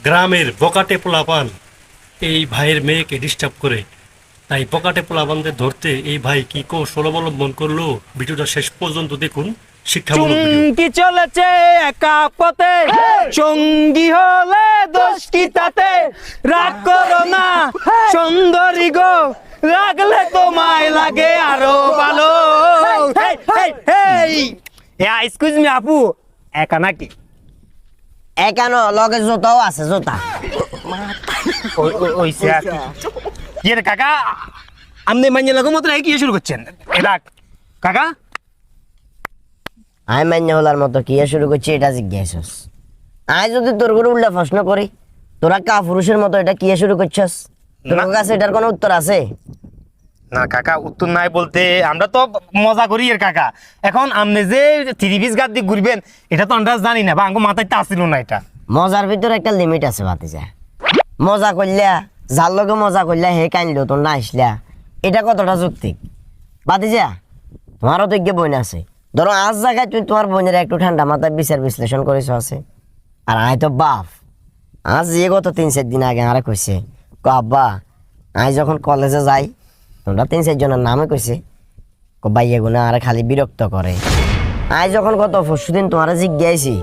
গ্রামের বকাটে পোলাপান এই ভাইয়ের মেয়েকে ডিস্টার্ব করে। তাই বকাটে পোলাপানদের ধরতে এই ভাই কি কৌশল অবলম্বন করলো, ভিডিওটা শেষ পর্যন্ত দেখুন, শিক্ষামূলক ভিডিও। চুমকি চলেছে একা পথে, সঙ্গী হলে দোষ কি তাতে? রাগ করো না সুন্দরী গো, লাগলে তোমায় লাগে আরো ভালো। এক্সকিউজ মি আপু, একা নাকি? কেন লগে জুতাও আছে, জুতা কি রে কাকা, আপনি মাইনে লাগো মতো কি শুরু করছেন? এটা কাকা আমি মান্য হলার মতো কি শুরু করছি এটা জিজ্ঞাসস? আমি যদি তোর করে উল্টা প্রশ্ন করি, তোরা কা পুরুষের মতো এটা কি শুরু করছস? তোর কাছে এটার কোনো উত্তর আছে? না কাকা, উত্তর নাই বলতে আমরা তো মজা করি এর কাকা। এখন আপনি যে 3 পিস গাদ দিয়ে ঘুরবেন এটা তো আমরা জানি না, বা আমার মাথায় তা আসছিল না। এটা মজার ভিতরে একটা লিমিট আছে ভাতিজা। মজা করলা, যার লগে মজা করলা হে কাইনলো, তোর না আসলা, এটা কতটা যৌক্তিক? ভাতিজা তোমারও তো বোন আছে, ধরো আজ জায়গায় তুই তোমার বোনের একটু ঠান্ডা মাথায় বিচার বিশ্লেষণ করেছ আছে। আর আয় তো বাপ, আজ যে গত 3-4 দিন আগে আরে কইছে, আব্বা আই যখন কলেজে যাই, তোমরা 3-4 জনের নামে কইছে, বাইয়ে গুনা আরে খালি বিরক্ত করে। আই যখন গত পরশুদিন তোমার জিজ্ঞাসি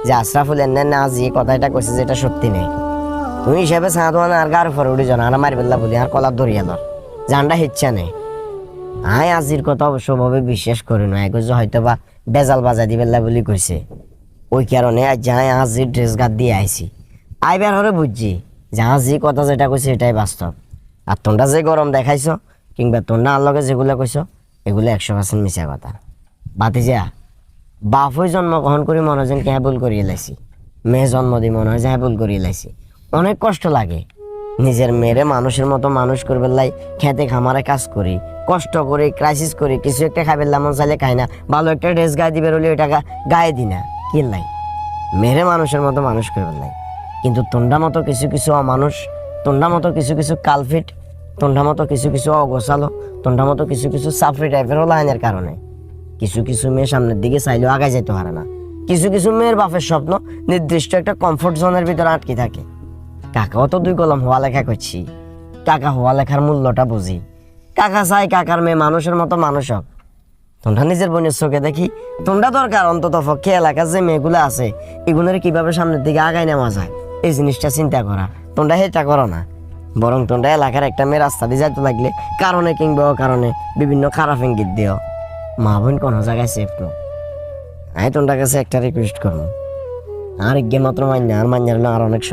যে আশরাফুল এনে না আজ এই কথাটা কইছে যেটা সত্যি নেই, তুমি হিসাবে সাঁতোয়ানা আর গার উপরে উঠে জানা মারি বেল্লা বলি আর কলার ধরিয়া ধর জানটা হিচ্ছা নেই। আয় আজির কথা অবশ্যভাবে বিশ্বাস করি না, এক হয়তো বা বেজাল বাজা দিবেল্লা বলি কইছে, ওই কারণে আজ যাই আজির ড্রেস গাদ দিয়ে আইছি। আই বের হরে বুঝছি যে আজি কথা যেটা কইছে এটাই বাস্তব। আর তোমরা যে গরম দেখাইছো কিংবা তোমরা আর লগে যেগুলো কইছো এগুলো 100% মিছা কথা। ভাতিজা বাপ হয়ে জন্মগ্রহণ করি মনে হয় কে ভুল করিয়ে লাইছি, মেয়ে জন্ম দি মনে হয় যে ভুল করিয়ে লাইছি। অনেক কষ্ট লাগে নিজের মেয়েরে মানুষের মতো মানুষ করবে লাই, খেতে খামারে কাজ করি, কষ্ট করি, ক্রাইসিস করি, কিছু একটা খাবে মন চাইলে খাই না, ভালো একটা ড্রেস গায়ে দিবে রইলে ওইটা গায়ে দি না, কি লাই মেয়েরে মানুষের মতো মানুষ করবে লাই। কিন্তু তোমরা মতো কিছু কিছু অমানুষ, তোমরা মতো কিছু কিছু কালফিট, তোমরা মতো কিছু কিছু অগোছালো, তোমরা মতো কিছু কিছু সাফরি টাইপের লাইনের কারণে কিছু কিছু মেয়ে সামনের দিকে চাইলেও আগায় যেতে পারে না। কিছু কিছু মেয়ের বাপের স্বপ্ন নির্দিষ্ট একটা কমফোর্ট জোনের ভিতরে আটকে থাকে। কাকাও তো 2 কলম হওয়া লেখা করছি, কাকা হওয়া লেখার মূল্যটা বুঝি। কাকা চাই কাকার মেয়ে মানুষের মতো মানুষ হোক। তোমরা নিজের বোনের চোখে দেখি, তোমরা দরকার অন্তত পক্ষে এলাকার যে মেয়েগুলো আছে এগুলোর কিভাবে সামনের দিকে আগায় নেওয়া যায় এই জিনিসটা চিন্তা করা। তোমরা সেটা করো না, বরং তোমরা এলাকার একটা মেয়ে রাস্তা দিয়ে যাইতে লাগলে কারণে কিংবা অকারণে বিভিন্ন খারাপ ইঙ্গিত দিও। মা বোন কোনো জায়গায় সেফ নো। আমি তোমরা কাছে একটা রিকোয়েস্ট করবো, আর মাত্র মান্য আর মান্য আর অনেক